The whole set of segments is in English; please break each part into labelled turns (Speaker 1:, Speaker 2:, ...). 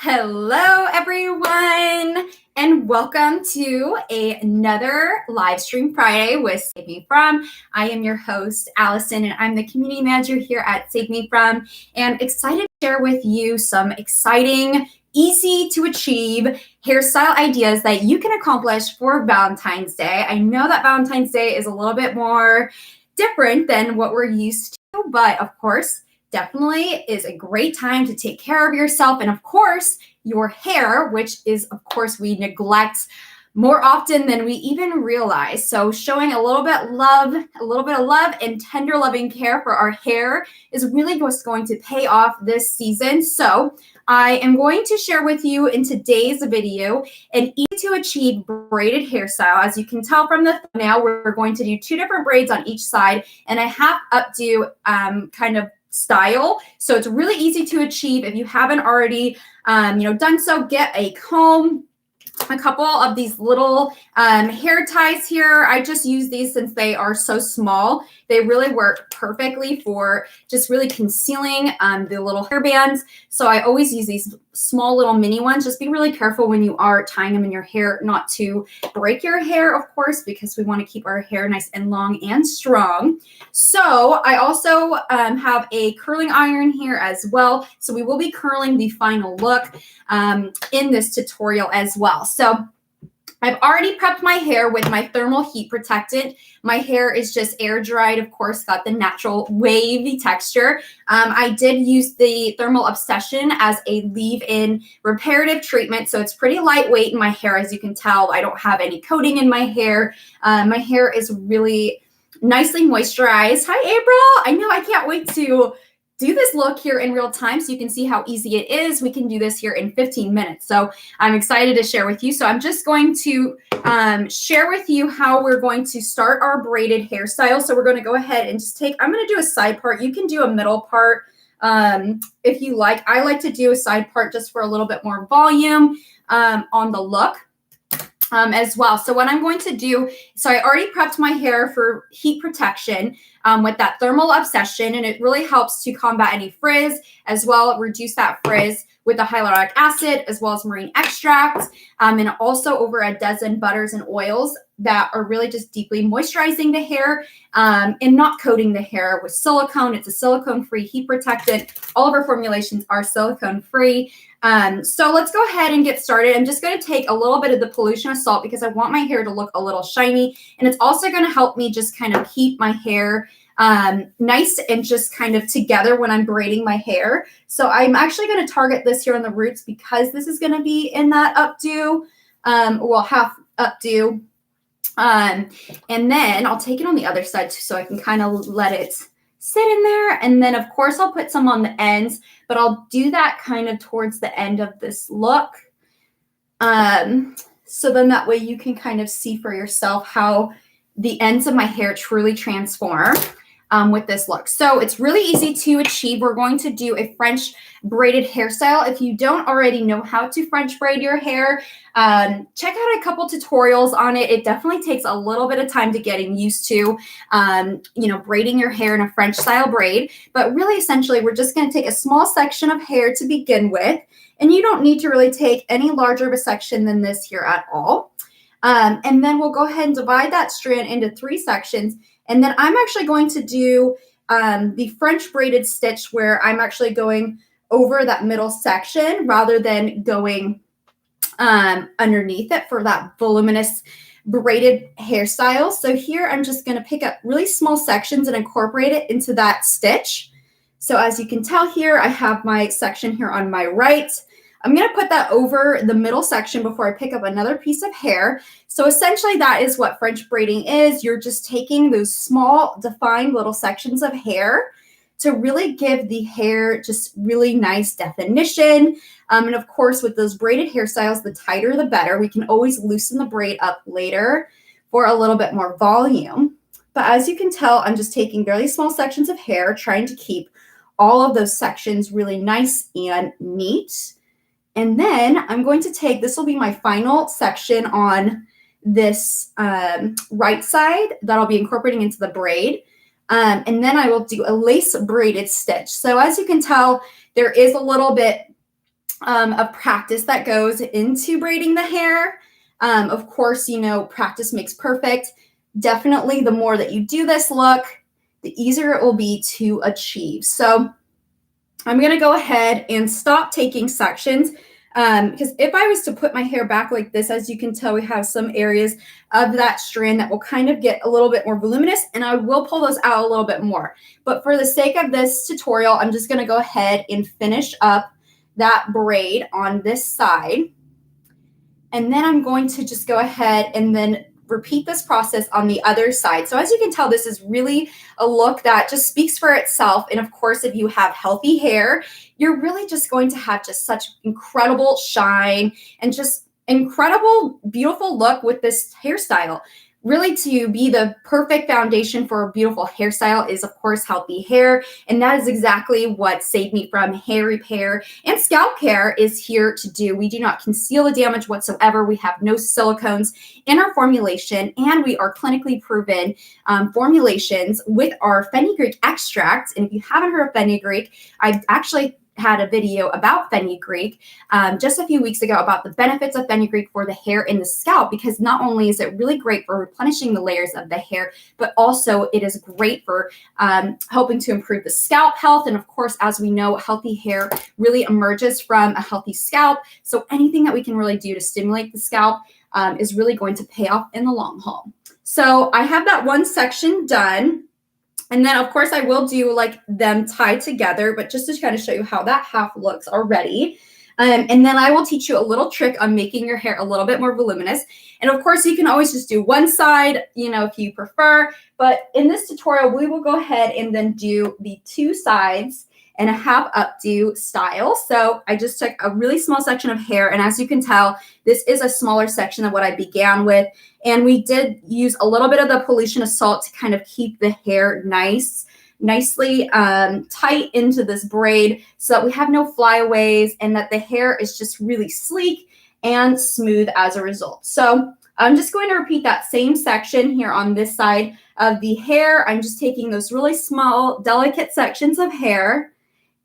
Speaker 1: Hello, everyone, and welcome to another live stream Friday with Save Me From. I am your host, Allison, and I'm the community manager here at Save Me From, and excited to share with you some exciting, easy to achieve hairstyle ideas that you can accomplish for Valentine's Day. I know that Valentine's Day is a little bit more different than what we're used to, but of course, definitely is a great time to take care of yourself and, of course, your hair, which is, of course, we neglect more often than we even realize. So showing a little bit of love and tender loving care for our hair is really what's going to pay off this season. So I am going to share with you in today's video an easy to achieve braided hairstyle. As you can tell from the thumbnail, we're going to do two different braids on each side, and I have updo kind of style. So it's really easy to achieve. If you haven't already, done so, get a comb, a couple of these little hair ties here. I just use these since they are so small. They really work perfectly for just really concealing the little hair bands. So I always use these small little mini ones. Just be really careful when you are tying them in your hair not to break your hair, of course, because we want to keep our hair nice and long and strong. So I also have a curling iron here as well. So we will be curling the final look in this tutorial as well. So I've already prepped my hair with my thermal heat protectant. My hair is just air dried, of course, got the natural wavy texture. I did use the Thermal Obsession as a leave-in reparative treatment, so it's pretty lightweight in my hair. As you can tell, I don't have any coating in my hair. My hair is really nicely moisturized. Hi, April. I know, I can't wait to do this look here in real time so you can see how easy it is. We can do this here in 15 minutes. So I'm excited to share with you. So I'm just going to share with you how we're going to start our braided hairstyle. So we're going to go ahead and just I'm going to do a side part. You can do a middle part if you like. I like to do a side part just for a little bit more volume on the look. As well. So what I'm going to do, so I already prepped my hair for heat protection with that Thermal Obsession, and it really helps to combat any frizz, as well reduce that frizz with the hyaluronic acid, as well as marine extracts, and also over a dozen butters and oils that are really just deeply moisturizing the hair and not coating the hair with silicone. It's a silicone-free heat protectant. All of our formulations are silicone-free. So let's go ahead and get started. I'm just going to take a little bit of the pollution salt because I want my hair to look a little shiny, and it's also going to help me just kind of keep my hair nice and just kind of together when I'm braiding my hair. So I'm actually going to target this here on the roots because this is going to be in that updo, half updo. And then I'll take it on the other side too, so I can kind of let it sit in there. And then of course I'll put some on the ends, but I'll do that kind of towards the end of this look. So then that way you can kind of see for yourself how the ends of my hair truly transform with this look. So it's really easy to achieve. We're going to do a French braided hairstyle. If you don't already know how to French braid your hair, check out a couple tutorials on it. It definitely takes a little bit of time to getting used to, braiding your hair in a French style braid. But really, essentially, we're just going to take a small section of hair to begin with. And you don't need to really take any larger of a section than this here at all. And then we'll go ahead and divide that strand into 3 sections. And then I'm actually going to do the French braided stitch where I'm actually going over that middle section rather than going underneath it for that voluminous braided hairstyle. So here I'm just going to pick up really small sections and incorporate it into that stitch. So as you can tell here, I have my section here on my right. I'm going to put that over the middle section before I pick up another piece of hair. So essentially that is what French braiding is. You're just taking those small defined little sections of hair to really give the hair just really nice definition. And of course, with those braided hairstyles, the tighter the better. We can always loosen the braid up later for a little bit more volume. But as you can tell, I'm just taking very small sections of hair, trying to keep all of those sections really nice and neat. And then I'm going to take, this will be my final section on this right side that I'll be incorporating into the braid. And then I will do a lace braided stitch. So as you can tell, there is a little bit of practice that goes into braiding the hair. Of course, you know, practice makes perfect. Definitely the more that you do this look, the easier it will be to achieve. So I'm going to go ahead and stop taking sections because if I was to put my hair back like this, as you can tell, we have some areas of that strand that will kind of get a little bit more voluminous, and I will pull those out a little bit more. But for the sake of this tutorial, I'm just going to go ahead and finish up that braid on this side. And then I'm going to just go ahead and then repeat this process on the other side. So as you can tell, this is really a look that just speaks for itself. And of course, if you have healthy hair, you're really just going to have just such incredible shine and just incredible, beautiful look with this hairstyle. Really, to be the perfect foundation for a beautiful hairstyle is, of course, healthy hair. And that is exactly what Save Me From Hair Repair and Scalp Care is here to do. We do not conceal the damage whatsoever. We have no silicones in our formulation, and we are clinically proven formulations with our fenugreek extract. And if you haven't heard of fenugreek, I've actually had a video about fenugreek just a few weeks ago about the benefits of fenugreek for the hair and the scalp, because not only is it really great for replenishing the layers of the hair, but also it is great for helping to improve the scalp health. And of course, as we know, healthy hair really emerges from a healthy scalp. So anything that we can really do to stimulate the scalp is really going to pay off in the long haul. So I have that one section done. And then, of course, I will do like them tied together, but just to kind of show you how that half looks already. And then I will teach you a little trick on making your hair a little bit more voluminous. And of course, you can always just do one side, you know, if you prefer. But in this tutorial, we will go ahead and then do the two sides and a half updo style. So I just took a really small section of hair. And as you can tell, this is a smaller section than what I began with. And we did use a little bit of the pollution of salt to kind of keep the hair nicely tight into this braid so that we have no flyaways and that the hair is just really sleek and smooth as a result. So I'm just going to repeat that same section here on this side of the hair. I'm just taking those really small, delicate sections of hair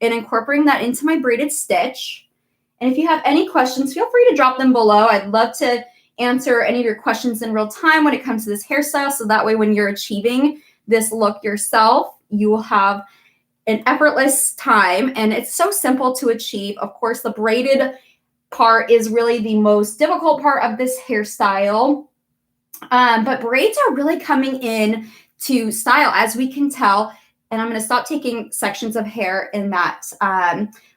Speaker 1: and incorporating that into my braided stitch. And if you have any questions, feel free to drop them below. I'd love to answer any of your questions in real time when it comes to this hairstyle. So that way, when you're achieving this look yourself, you will have an effortless time. And it's so simple to achieve. Of course, the braided part is really the most difficult part of this hairstyle. But braids are really coming in to style, as we can tell. And I'm going to stop taking sections of hair in that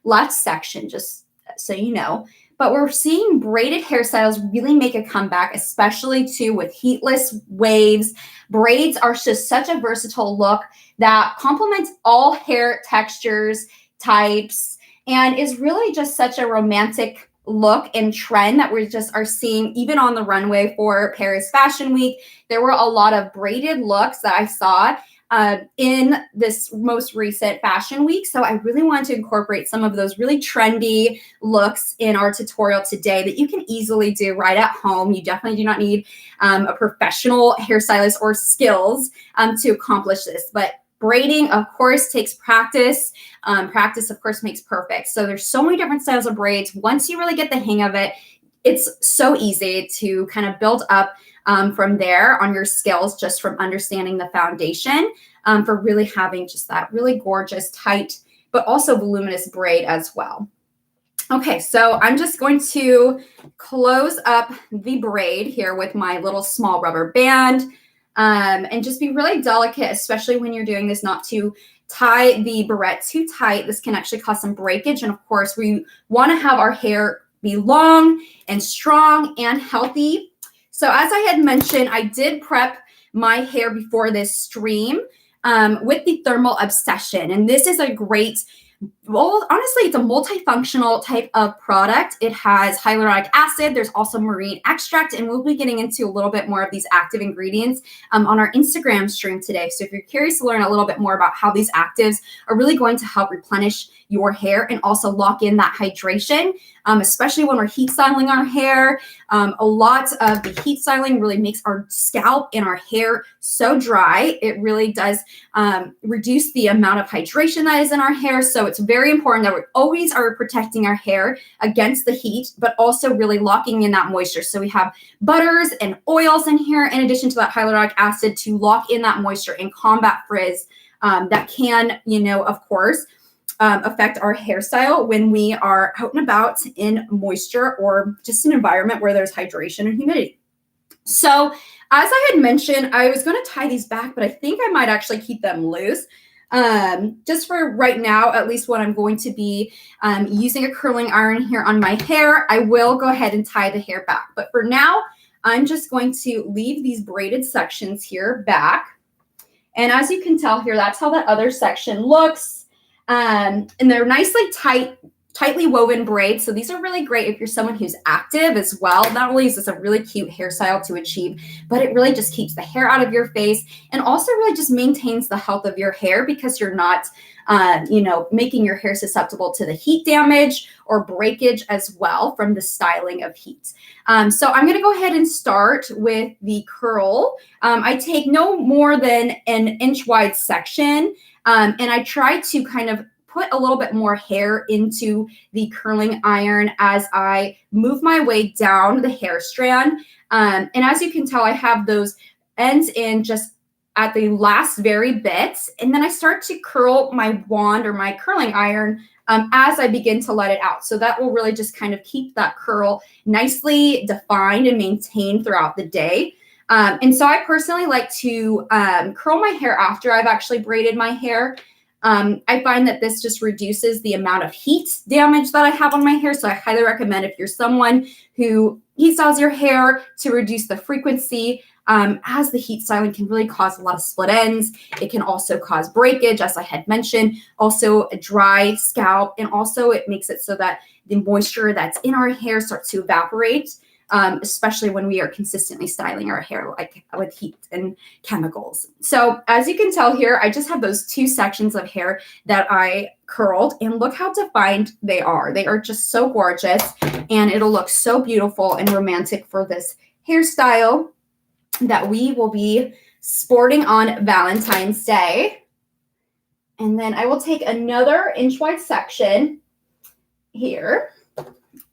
Speaker 1: left section, just so you know. But we're seeing braided hairstyles really make a comeback, especially too with heatless waves. Braids are just such a versatile look that complements all hair textures, types, and is really just such a romantic look and trend that we just are seeing even on the runway for Paris Fashion Week. There were a lot of braided looks that I saw in this most recent fashion week. So I really wanted to incorporate some of those really trendy looks in our tutorial today that you can easily do right at home. You definitely do not need a professional hairstylist or skills to accomplish this. But braiding, of course, takes practice. Practice, of course, makes perfect. So there's so many different styles of braids. Once you really get the hang of it, it's so easy to kind of build up from there on your skills, just from understanding the foundation for really having just that really gorgeous, tight, but also voluminous braid as well. Okay, so I'm just going to close up the braid here with my little small rubber band and just be really delicate, especially when you're doing this, not to tie the barrette too tight. This can actually cause some breakage. And of course, we want to have our hair be long and strong and healthy. So as I had mentioned, I did prep my hair before this stream with the Thermal Obsession. And this is a great, well, honestly, it's a multifunctional type of product. It has hyaluronic acid. There's also marine extract. And we'll be getting into a little bit more of these active ingredients on our Instagram stream today. So if you're curious to learn a little bit more about how these actives are really going to help replenish your hair and also lock in that hydration, especially when we're heat styling our hair. A lot of the heat styling really makes our scalp and our hair so dry. It really does reduce the amount of hydration that is in our hair. So it's very important that we always are protecting our hair against the heat, but also really locking in that moisture. So we have butters and oils in here, in addition to that hyaluronic acid, to lock in that moisture and combat frizz that can, of course, affect our hairstyle when we are out and about in moisture or just an environment where there's hydration and humidity. So as I had mentioned, I was going to tie these back, but I think I might actually keep them loose. Just for right now, at least when I'm going to be using a curling iron here on my hair, I will go ahead and tie the hair back. But for now, I'm just going to leave these braided sections here back. And as you can tell here, that's how that other section looks. And they're nicely tightly woven braids. So these are really great if you're someone who's active as well. Not only is this a really cute hairstyle to achieve, but it really just keeps the hair out of your face and also really just maintains the health of your hair because you're not, making your hair susceptible to the heat damage or breakage as well from the styling of heat. So I'm going to go ahead and start with the curl. I take no more than an inch wide section, and I try to kind of put a little bit more hair into the curling iron as I move my way down the hair strand. And as you can tell, I have those ends in just at the last very bit. And then I start to curl my wand or my curling iron as I begin to let it out. So that will really just kind of keep that curl nicely defined and maintained throughout the day. And so I personally like to curl my hair after I've actually braided my hair. I find that this just reduces the amount of heat damage that I have on my hair. So I highly recommend if you're someone who heat styles your hair to reduce the frequency, as the heat styling can really cause a lot of split ends. It can also cause breakage, as I had mentioned, also a dry scalp. And also it makes it so that the moisture that's in our hair starts to evaporate. Especially when we are consistently styling our hair like with heat and chemicals. So as you can tell here, I just have those two sections of hair that I curled, and look how defined they are. They are just so gorgeous, and it'll look so beautiful and romantic for this hairstyle that we will be sporting on Valentine's Day. And then I will take another inch wide section here.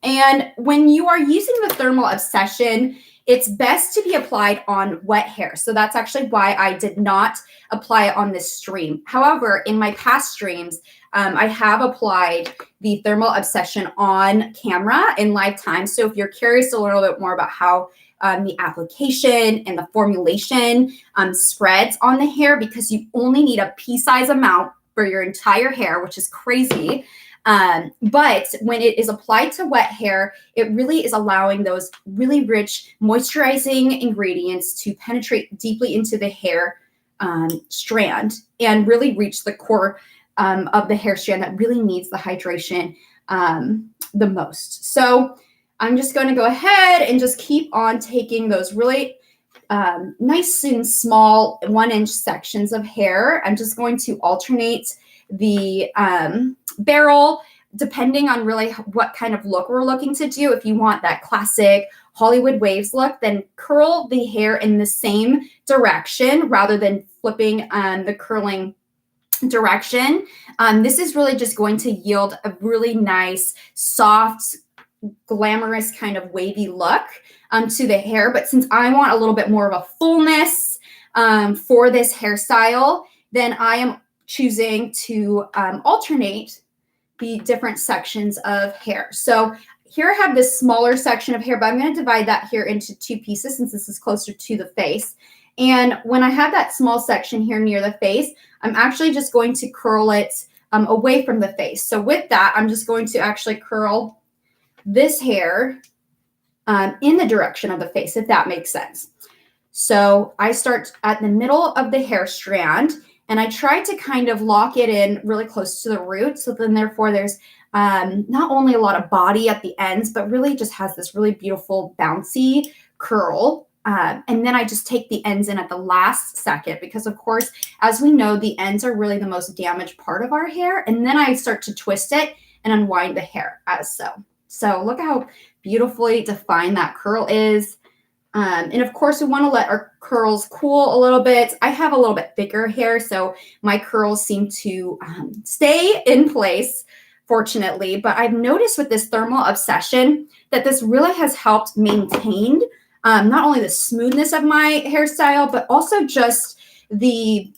Speaker 1: And when you are using the thermal obsession, it's best to be applied on wet hair. So that's actually why I did not apply it on this stream. However, in my past streams, I have applied the thermal obsession on camera in live time. So if you're curious to learn a little bit more about how the application and the formulation spreads on the hair, because you only need a pea-size amount for your entire hair, which is crazy. But when it is applied to wet hair, it really is allowing those really rich moisturizing ingredients to penetrate deeply into the hair strand and really reach the core of the hair strand that really needs the hydration the most. So I'm just going to go ahead and just keep on taking those really nice and small 1-inch sections of hair. I'm just going to alternate the barrel depending on really what kind of look we're looking to do. If you want that classic Hollywood waves look, then curl the hair in the same direction rather than flipping the curling direction. This is really just going to yield a really nice, soft, glamorous kind of wavy look to the hair. But since I want a little bit more of a fullness for this hairstyle, then I am choosing to alternate the different sections of hair. So here I have this smaller section of hair, but I'm going to divide that here into two pieces since this is closer to the face. And when I have that small section here near the face, I'm actually just going to curl it away from the face. So with that, I'm just going to actually curl this hair in the direction of the face, if that makes sense. So I start at the middle of the hair strand, and I try to kind of lock it in really close to the root. So then therefore there's not only a lot of body at the ends, but really just has this really beautiful bouncy curl. And then I just take the ends in at the last second because, of course, as we know, the ends are really the most damaged part of our hair. And then I start to twist it and unwind the hair as so. So look how beautifully defined that curl is. And of course, we want to let our curls cool a little bit. I have a little bit thicker hair, so my curls seem to stay in place, fortunately. But I've noticed with this thermal obsession that this really has helped maintain not only the smoothness of my hairstyle, but also just the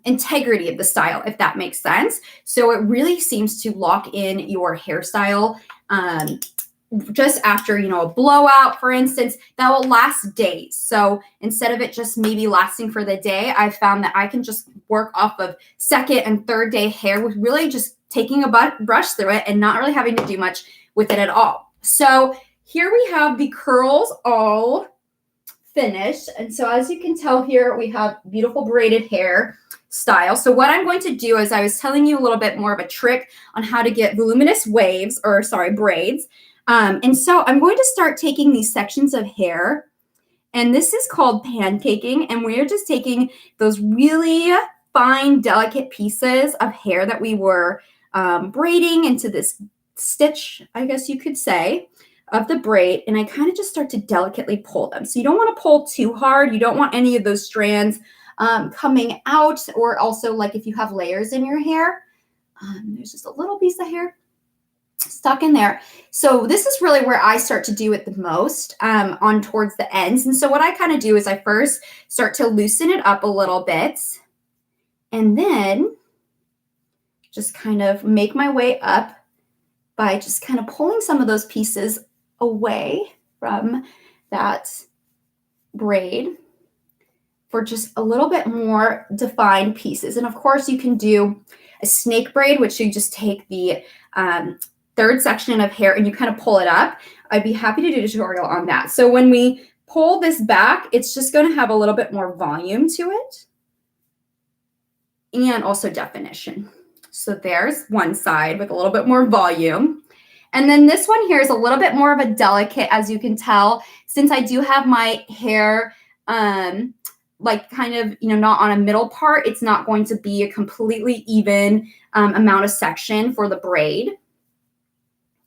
Speaker 1: integrity of the style, if that makes sense. So it really seems to lock in your hairstyle just after, you know, a blowout, for instance, that will last days. So instead of it just maybe lasting for the day, I found that I can just work off of second and third day hair with really just taking a brush through it and not really having to do much with it at all. So here we have the curls all finished. And so as you can tell here, we have beautiful braided hair style. So what I'm going to do is I was telling you a little bit more of a trick on how to get voluminous waves, or sorry, braids. And so I'm going to start taking these sections of hair, and this is called pancaking. And we're just taking those really fine, delicate pieces of hair that we were braiding into this stitch, I guess you could say, of the braid, and I kind of just start to delicately pull them. So you don't want to pull too hard. You don't want any of those strands coming out, or also like if you have layers in your hair, there's just a little piece of hair stuck in there. So this is really where I start to do it the most on towards the ends. And so what I kind of do is I first start to loosen it up a little bit, and then just kind of make my way up by just kind of pulling some of those pieces away from that braid for just a little bit more defined pieces. And of course, you can do a snake braid, which you just take the third section of hair and you kind of pull it up. I'd be happy to do a tutorial on that. So when we pull this back, it's just going to have a little bit more volume to it and also definition. So there's one side with a little bit more volume. And then this one here is a little bit more of a delicate, as you can tell, since I do have my hair like kind of, you know, not on a middle part, it's not going to be a completely even amount of section for the braid.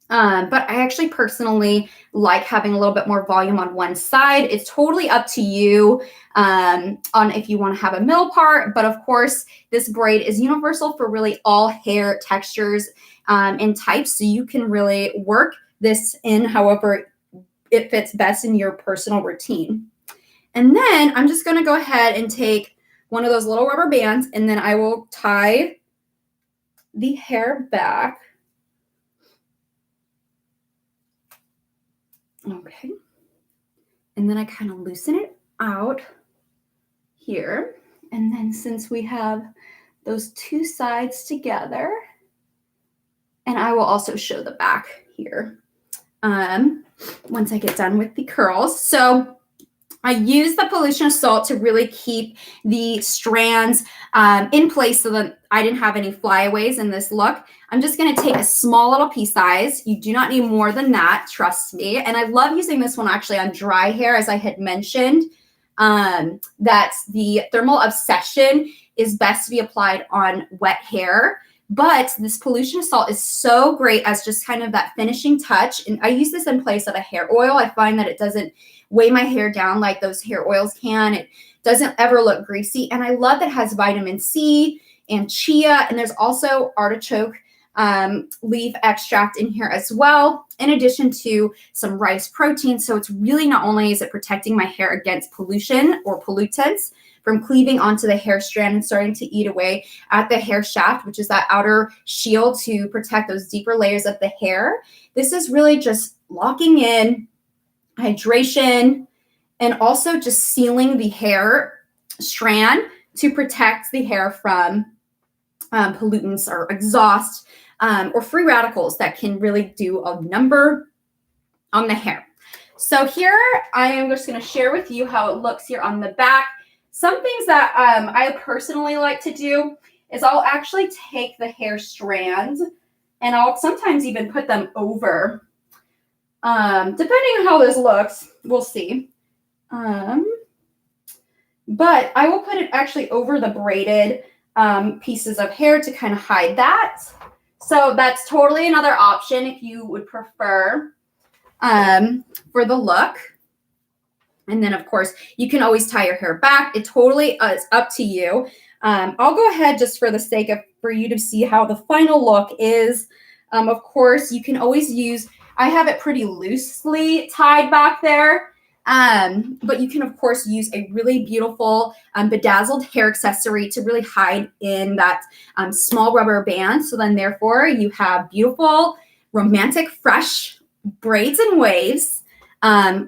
Speaker 1: But I actually personally like having a little bit more volume on one side. It's totally up to you on if you want to have a middle part. But of course, this braid is universal for really all hair textures and types. So you can really work this in however it fits best in your personal routine. And then I'm just going to go ahead and take one of those little rubber bands, and then I will tie the hair back. Okay. And then I kind of loosen it out here. And then since we have those two sides together, and I will also show the back here once I get done with the curls. So I use the pollution salt to really keep the strands in place so that I didn't have any flyaways in this look. I'm just going to take a small little pea size. You do not need more than that, trust me. And I love using this one actually on dry hair, as I had mentioned, that the thermal obsession is best to be applied on wet hair. But this pollution salt is so great as just kind of that finishing touch. And I use this in place of a hair oil. I find that it doesn't weigh my hair down like those hair oils can. It doesn't ever look greasy. And I love that it has vitamin C and chia. And there's also artichoke leaf extract in here as well, in addition to some rice protein. So it's really not only is it protecting my hair against pollution or pollutants from cleaving onto the hair strand and starting to eat away at the hair shaft, which is that outer shield to protect those deeper layers of the hair. This is really just locking in hydration and also just sealing the hair strand to protect the hair from pollutants or exhaust or free radicals that can really do a number on the hair. So here I am just going to share with you how it looks here on the back. Some things that I personally like to do is I'll actually take the hair strands and I'll sometimes even put them over. Depending on how this looks, we'll see. But I will put it actually over the braided pieces of hair to kind of hide that. So that's totally another option if you would prefer for the look. And then, of course, you can always tie your hair back. It totally is up to you. I'll go ahead just for the sake of for you to see how the final look is. Of course, you can always use, I have it pretty loosely tied back there. But you can, of course, use a really beautiful bedazzled hair accessory to really hide in that small rubber band. So then, therefore, you have beautiful, romantic, fresh braids and waves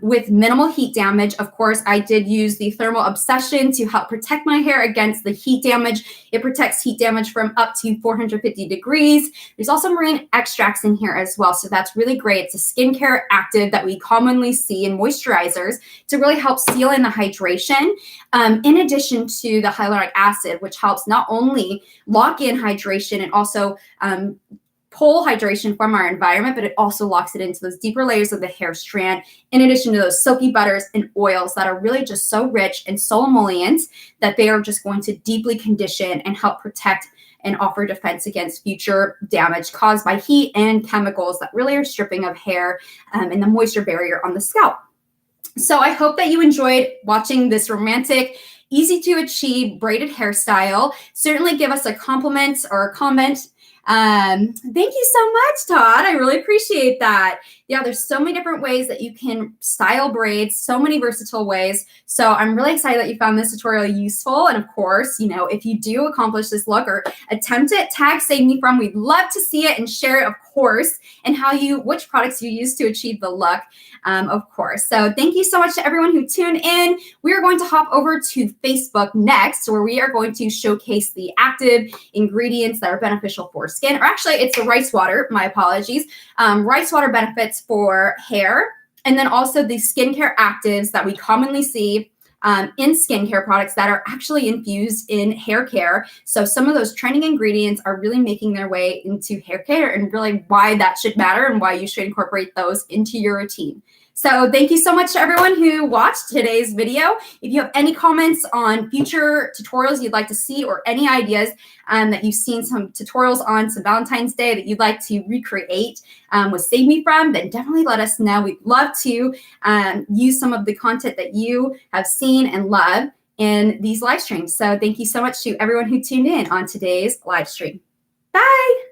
Speaker 1: with minimal heat damage. Of course, I did use the Thermal Obsession to help protect my hair against the heat damage. It protects heat damage from up to 450 degrees. There's also marine extracts in here as well, so that's really great. It's a skincare active that we commonly see in moisturizers to really help seal in the hydration, in addition to the hyaluronic acid, which helps not only lock in hydration and also pull hydration from our environment, but it also locks it into those deeper layers of the hair strand, in addition to those silky butters and oils that are really just so rich and so emollient that they are just going to deeply condition and help protect and offer defense against future damage caused by heat and chemicals that really are stripping of hair and the moisture barrier on the scalp. So I hope that you enjoyed watching this romantic, easy to achieve braided hairstyle. Certainly give us a compliment or a comment. Thank you so much, Todd. I really appreciate that. Yeah, there's so many different ways that you can style braids, so many versatile ways. So I'm really excited that you found this tutorial useful. And of course, you know, if you do accomplish this look or attempt it, tag Save Me From. We'd love to see it and share it, of course, and which products you use to achieve the look, of course. So thank you so much to everyone who tuned in. We are going to hop over to Facebook next, where we are going to showcase the active ingredients that are beneficial for skin, or actually it's the rice water, my apologies. Rice water benefits for hair, and then also the skincare actives that we commonly see in skincare products that are actually infused in hair care. So some of those trending ingredients are really making their way into hair care, and really why that should matter and why you should incorporate those into your routine. So thank you so much to everyone who watched today's video. If you have any comments on future tutorials you'd like to see, or any ideas that you've seen some tutorials on some Valentine's Day that you'd like to recreate with Save Me From, then definitely let us know. We'd love to use some of the content that you have seen and love in these live streams. So thank you so much to everyone who tuned in on today's live stream. Bye.